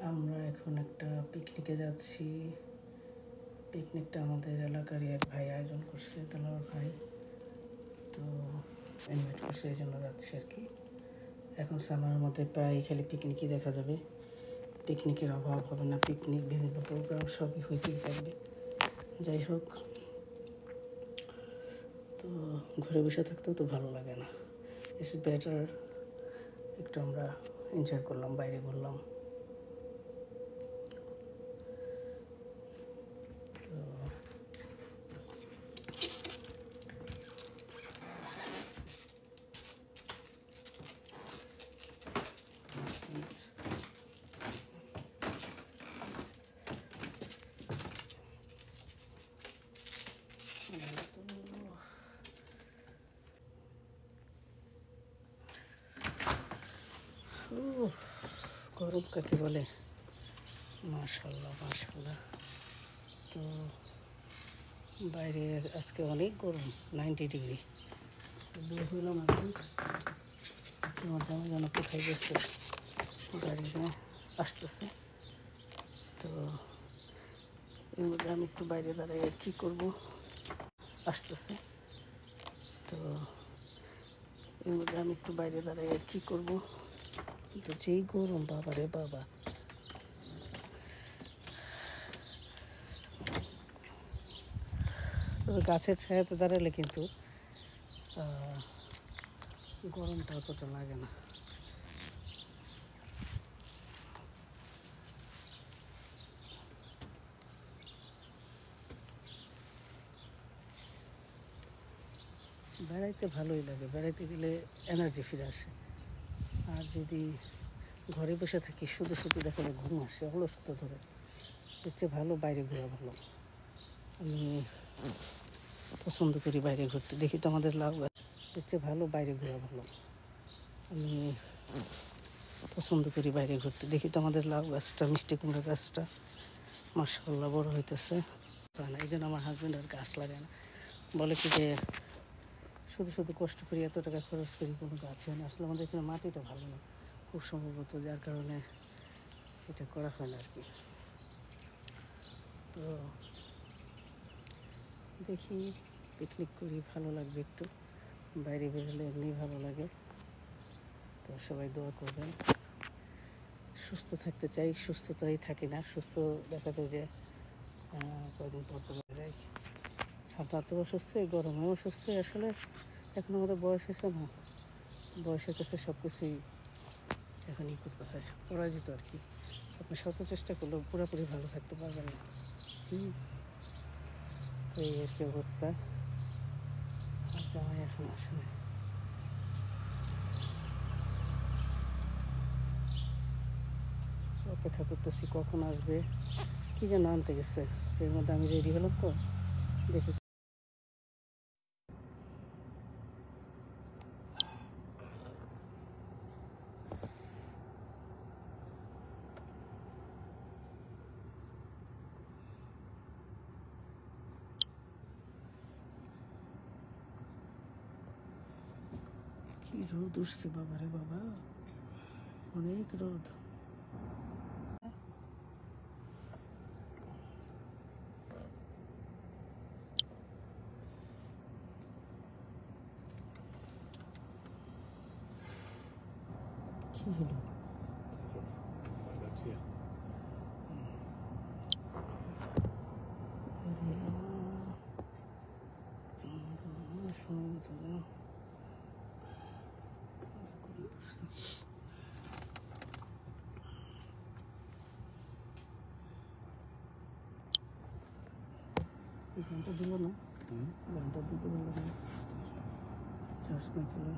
আমরা এখন একটা পিকনিকে যাচ্ছি। পিকনিকটা আমাদের এলাকারই এক ভাই আয়োজন করছে, তালার ভাই, তো ইনভাইট করছে, এই জন্য যাচ্ছি আর কি। এখন সামারের মধ্যে প্রায় খালি পিকনিকই দেখা যাবে, পিকনিকের অভাব হবে না, পিকনিক বিভিন্ন প্রোগ্রাম সবই হইতেই থাকবে। যাই হোক, তো ঘরে বসে থাকতেও তো ভালো লাগে না, ইটস বেটার একটু আমরা এনজয় করলাম, বাইরে ঘুরলাম। গরম কাকে বলে, মাশাল্লাহ মাশাল্লাহ। তো বাইরে আজকে অনেক গরম, 90 ডিগ্রি। বের হইলাম এখন, তোমার জামা যেন কোথায় গেছে, গাড়িতে আসতেছে। তো এর মধ্যে আমি একটু বাইরে দাঁড়াই আর কী করবো, আসতেছে। তো এর মধ্যে আমি একটু বাইরে দাঁড়াই আর কী করবো, তো যেই গরম, বাবা রে বাবা। তবে গাছের ছায়াতে দাঁড়ালে কিন্তু গরমটা অতটা লাগে না। বেড়াইতে ভালোই লাগে, বেড়াইতে গেলে এনার্জি ফিরে আসে। আর যদি ঘরে বসে থাকি শুধু শুধু দেখা যায় ঘুম আসে, অলসতা ধরে, এর চেয়ে ভালো বাইরে ঘোরা ভালো। আমি পছন্দ করি বাইরে ঘুরতে, দেখি তো আমাদের লাউ গাছ, এর চেয়ে ভালো বাইরে ঘোরা ভালো। আমি পছন্দ করি বাইরে ঘুরতে, দেখি তো আমাদের লাউ গাছটা, মিষ্টি কুমড়া গাছটা মাশাআল্লাহ বড় হইতেছে। এই জন্য আমার হাজব্যান্ড আর গাছ লাগায় না, বলে কি যে শুধু শুধু কষ্ট করি, এত টাকা খরচ করি, কোনো গাছ হয় না। আসলে আমাদের এখানে মাটিটা ভালো না খুব সম্ভবত, যার কারণে এটা করা হয় না আর কি। তো দেখি, পিকনিক করি, ভালো লাগবে একটু, বাইরে বেরোলে এমনি ভালো লাগে। তো সবাই দোয়া করবেন। সুস্থ থাকতে চাই, সুস্থতাই থাকি না, সুস্থ দেখা যায় যে কয়েকদিন পর পর যাই। ঠান্ডাতেও অসুস্থ, এই গরমেও অসুস্থ। আসলে এখন আমাদের বয়স হয়েছে না, বয়সের কাছে সব কিছুই এখন করতে হয়, পরাজিত আর কি। আপনি শত চেষ্টা করলেও পুরোপুরি ভালো থাকতে পারবেন না। তো এই আর কি অবস্থা। আর জামাই এখন আসে না, অপেক্ষা করতেছি কখন আসবে, কী যেন আনতে গেছে। এর মধ্যে আমি রেডি হলাম, তো দেখি। কি রোদ উঠছে বাবা রে বাবা, অনেক রোদ। কি হলো? গানটা দিল না, গানটা দিতে পারলো না, চশমা খেলো।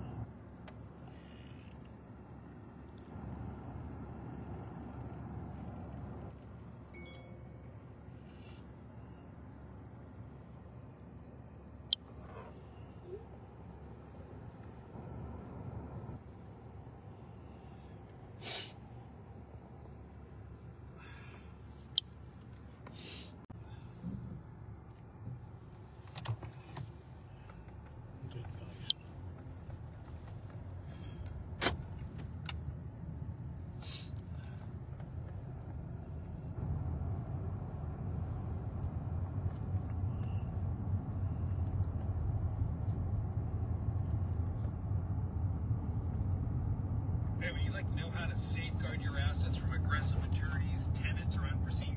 safeguard your assets from aggressive maturities, tenants, or unforeseen